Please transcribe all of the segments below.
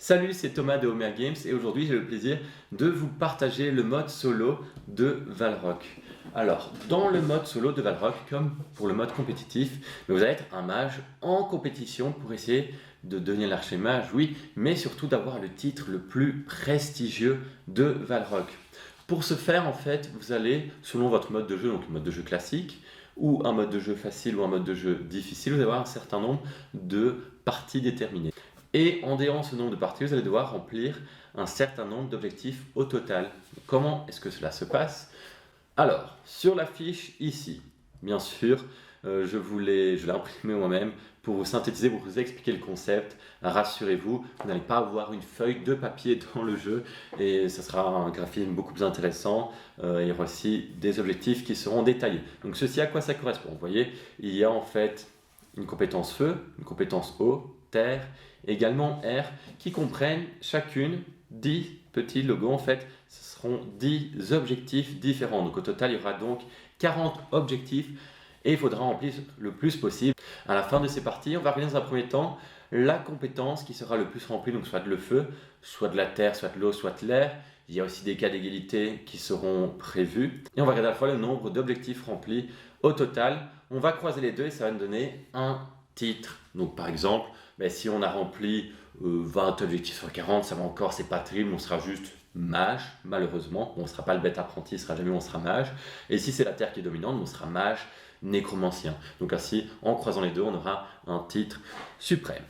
Salut, c'est Thomas de Homer Games et aujourd'hui j'ai le plaisir de vous partager le mode solo de Valrock. Alors, dans le mode solo de Valrock, comme pour le mode compétitif, vous allez être un mage en compétition pour essayer de devenir l'archer-mage, oui, mais surtout d'avoir le titre le plus prestigieux de Valrock. Pour ce faire, en fait, vous allez, selon votre mode de jeu, donc le mode de jeu classique, ou un mode de jeu facile ou un mode de jeu difficile, vous allez avoir un certain nombre de parties déterminées. Et en déant ce nombre de parties, vous allez devoir remplir un certain nombre d'objectifs au total. Comment est-ce que cela se passe? Alors, sur la fiche ici, bien sûr, je l'ai imprimé moi-même pour vous synthétiser, pour vous expliquer le concept. Rassurez-vous, vous n'allez pas avoir une feuille de papier dans le jeu et ce sera un graphisme beaucoup plus intéressant. Il y aura aussi des objectifs qui seront détaillés. Donc ceci, à quoi ça correspond? Vous voyez, il y a en fait une compétence feu, une compétence eau, terre, également R, qui comprennent chacune 10 petits logos. En fait, ce seront 10 objectifs différents. Donc au total, il y aura donc 40 objectifs et il faudra remplir le plus possible. À la fin de ces parties, on va regarder dans un premier temps la compétence qui sera le plus remplie, donc soit de le feu, soit de la terre, soit de l'eau, soit de l'air. Il y a aussi des cas d'égalité qui seront prévus. Et on va regarder à la fois le nombre d'objectifs remplis au total. On va croiser les deux et ça va nous donner un titre. Donc par exemple, si on a rempli 20 objectifs sur 40, ça va encore, c'est pas terrible, on sera juste mage, malheureusement. On ne sera pas le bête apprenti, ce sera jamais on sera mage. Et si c'est la terre qui est dominante, on sera mage nécromancien. Donc ainsi, en croisant les deux, on aura un titre suprême.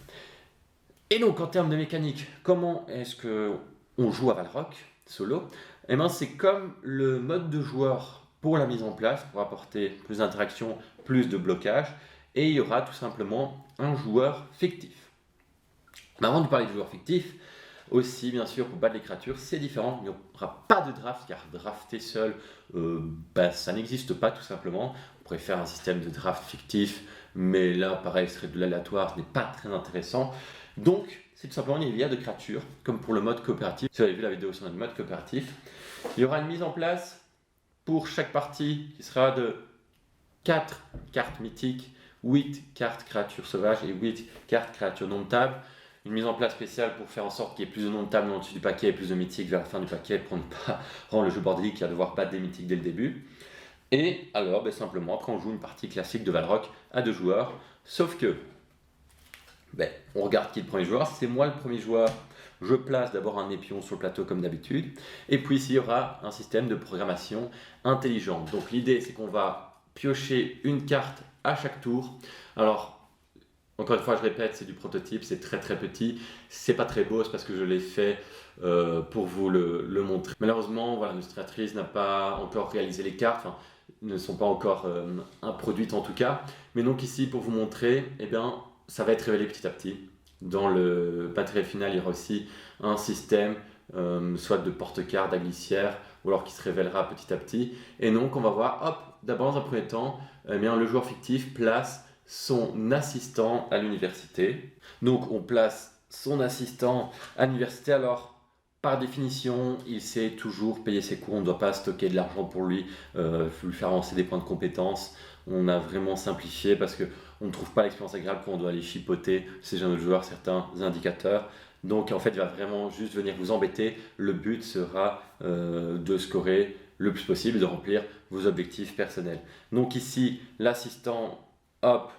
Et donc en termes de mécanique, comment est-ce qu'on joue à Valrock solo? Eh bien, c'est comme le mode de joueur pour la mise en place, pour apporter plus d'interaction, plus de blocage. Et il y aura tout simplement un joueur fictif. Mais avant de parler de joueur fictif, aussi bien sûr pour battre les créatures, c'est différent. Il n'y aura pas de draft car drafter seul, ça n'existe pas tout simplement. On pourrait faire un système de draft fictif, mais là pareil, ce serait de l'aléatoire, ce n'est pas très intéressant. Donc c'est tout simplement une rivière de créatures, comme pour le mode coopératif. Si vous avez vu la vidéo sur le mode coopératif, il y aura une mise en place pour chaque partie qui sera de 4 cartes mythiques, 8 cartes créatures sauvages et 8 cartes créatures non de table. Une mise en place spéciale pour faire en sorte qu'il y ait plus de noms de table au-dessus du paquet et plus de mythiques vers la fin du paquet pour ne pas rendre le jeu bordélique et à devoir battre des mythiques dès le début. Et alors, simplement, après on joue une partie classique de Valrock à 2 joueurs, sauf que, on regarde qui est le premier joueur, c'est moi le premier joueur. Je place d'abord un épion sur le plateau comme d'habitude, et puis ici il y aura un système de programmation intelligente. Donc l'idée c'est qu'on va piocher une carte à chaque tour. Alors, encore une fois, je répète, c'est du prototype, c'est très très petit, c'est pas très beau, c'est parce que je l'ai fait pour vous le montrer. Malheureusement, voilà, l'illustratrice n'a pas encore réalisé les cartes, enfin, ne sont pas encore produites en tout cas. Mais donc ici, pour vous montrer, ça va être révélé petit à petit. Dans le matériel final, il y aura aussi un système, soit de porte-cartes, d'aglissière, ou alors qui se révélera petit à petit. Et donc, on va voir, hop, d'abord dans un premier temps, le joueur fictif place son assistant à l'université. Donc on place son assistant à l'université. Alors par définition, il sait toujours payer ses cours. On ne doit pas stocker de l'argent pour lui faire avancer des points de compétence. On a vraiment simplifié parce qu'on ne trouve pas l'expérience agréable quand on doit aller chipoter ces jeunes joueurs certains indicateurs. Donc en fait, il va vraiment juste venir vous embêter. Le but sera de scorer le plus possible et de remplir vos objectifs personnels. Donc ici, l'assistant, hop,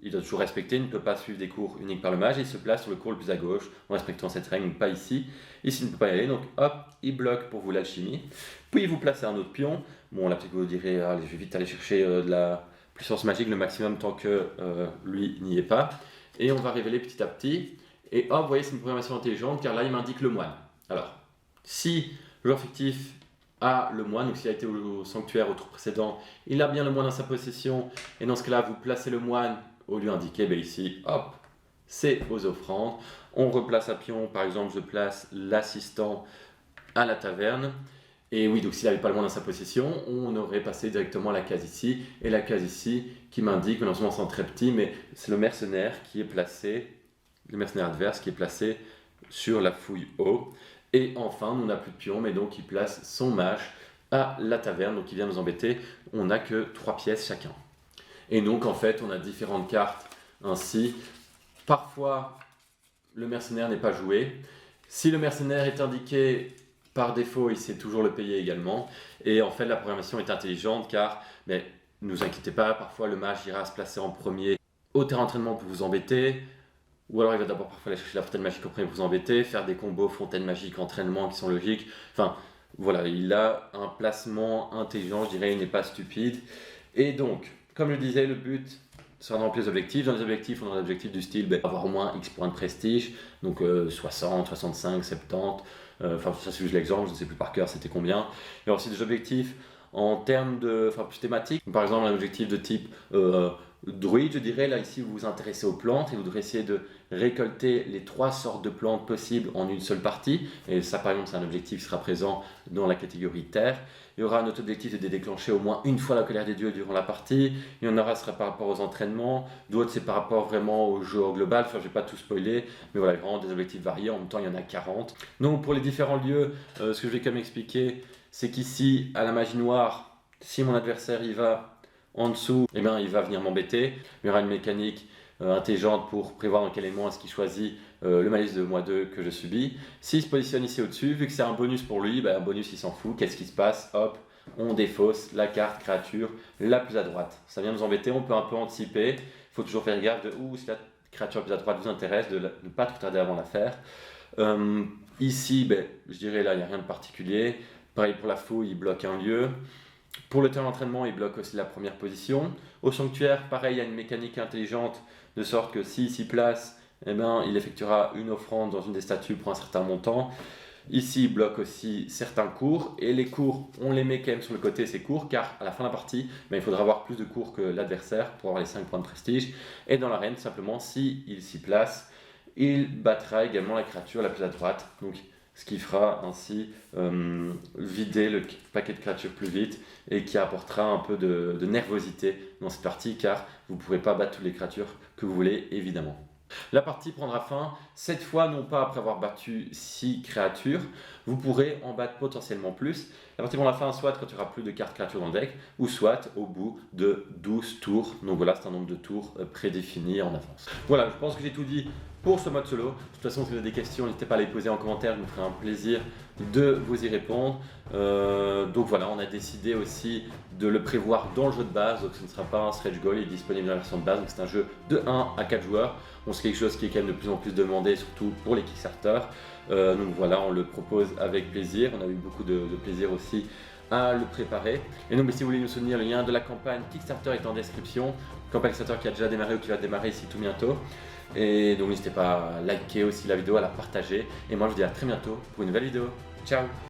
il doit toujours respecter, il ne peut pas suivre des cours uniques par le mage, et il se place sur le cours le plus à gauche en respectant cette règle, pas ici. Ici, il ne peut pas y aller, donc hop, il bloque pour vous l'alchimie. Puis vous placez un autre pion. Bon, là peut-être que vous direz, allez, je vais vite aller chercher de la puissance magique le maximum tant que lui n'y est pas. Et on va révéler petit à petit. Et hop, vous voyez, c'est une programmation intelligente car là, il m'indique le moine. Alors, si le joueur fictif a le moine, donc s'il a été au sanctuaire au tour précédent, il a bien le moine dans sa possession. Et dans ce cas-là, vous placez le moine au lieu indiqué, ici, hop, c'est aux offrandes. On replace un pion, par exemple, je place l'assistant à la taverne. Et oui, donc s'il n'avait pas le moine dans sa possession, on aurait passé directement à la case ici. Et la case ici qui m'indique, non seulement c'est très petit, mais c'est le mercenaire qui est placé, le mercenaire adverse qui est placé sur la fouille haut. Et enfin, on n'a plus de pion, mais donc il place son mage à la taverne, donc il vient nous embêter. On n'a que 3 pièces chacun. Et donc en fait, on a différentes cartes ainsi. Parfois, le mercenaire n'est pas joué. Si le mercenaire est indiqué par défaut, il sait toujours le payer également. Et en fait, la programmation est intelligente car, mais ne vous inquiétez pas, parfois le mage ira se placer en premier au terrain d'entraînement pour vous embêter. Ou alors il va d'abord parfois aller chercher la fontaine magique en premier pour vous embêter, faire des combos fontaine magique entraînement qui sont logiques. Enfin, voilà, il a un placement intelligent, je dirais, il n'est pas stupide. Et donc, comme je disais, le but sera de remplir les objectifs. Dans les objectifs, on a l'objectif du style avoir au moins X points de prestige, donc 60, 65, 70. Enfin, ça c'est juste l'exemple, je ne sais plus par cœur c'était combien. Il y a aussi des objectifs en termes de, enfin, plus thématiques. Par exemple, un objectif de type druide, je dirais, là ici vous vous intéressez aux plantes et vous devrez essayer de récolter les 3 sortes de plantes possibles en une seule partie. Et ça, par exemple, c'est un objectif qui sera présent dans la catégorie terre. Il y aura un autre objectif de déclencher au moins une fois la colère des dieux durant la partie. Il y en aura, ce sera par rapport aux entraînements. D'autres, c'est par rapport vraiment au jeu au global. Enfin, je ne vais pas tout spoiler, mais voilà, vraiment des objectifs variés. En même temps, il y en a 40. Donc, pour les différents lieux, ce que je vais quand même expliquer, c'est qu'ici, à la magie noire, si mon adversaire y va en dessous, eh bien, il va venir m'embêter. Il y aura une mécanique intelligente pour prévoir dans quel élément est-ce qu'il choisit le malus de -2 que je subis. S'il se positionne ici au-dessus, vu que c'est un bonus pour lui, ben, un bonus il s'en fout. Qu'est-ce qui se passe? Hop, on défausse la carte créature la plus à droite. Ça vient nous embêter, on peut un peu anticiper. Il faut toujours faire gaffe de si la créature la plus à droite vous intéresse, de ne pas trop tarder avant de la faire. Ici, ben, je dirais là, il n'y a rien de particulier. Pareil pour la fouille, il bloque un lieu. Pour le terrain d'entraînement, il bloque aussi la première position. Au sanctuaire, pareil, il y a une mécanique intelligente de sorte que s'il s'y place, eh ben, il effectuera une offrande dans une des statues pour un certain montant. Ici, il bloque aussi certains cours et les cours, on les met quand même sur le côté, ces cours, car à la fin de la partie, ben, il faudra avoir plus de cours que l'adversaire pour avoir les 5 points de prestige. Et dans l'arène, simplement, s'il s'y place, il battra également la créature la plus à droite. Donc, ce qui fera ainsi vider le paquet de créatures plus vite et qui apportera un peu de nervosité dans cette partie car vous ne pourrez pas battre toutes les créatures que vous voulez évidemment. La partie prendra fin, cette fois non pas après avoir battu 6 créatures, vous pourrez en battre potentiellement plus. La partie prendra fin soit quand il n'y aura plus de cartes créatures dans le deck, ou soit au bout de 12 tours. Donc voilà, c'est un nombre de tours prédéfini en avance. Voilà, je pense que j'ai tout dit pour ce mode solo. De toute façon, si vous avez des questions, n'hésitez pas à les poser en commentaire, je me ferai un plaisir de vous y répondre. Donc voilà, on a décidé aussi de le prévoir dans le jeu de base, donc ce ne sera pas un stretch goal, il est disponible dans la version de base, donc c'est un jeu de 1 à 4 joueurs. Bon, c'est quelque chose qui est quand même de plus en plus demandé, surtout pour les Kickstarter. Donc voilà, on le propose avec plaisir, on a eu beaucoup de plaisir aussi à le préparer. Et donc si vous voulez nous soutenir, le lien de la campagne Kickstarter est en description, campagne Kickstarter qui a déjà démarré ou qui va démarrer ici tout bientôt. Et donc n'hésitez pas à liker aussi la vidéo, à la partager. Et moi je vous dis à très bientôt pour une nouvelle vidéo. Ciao!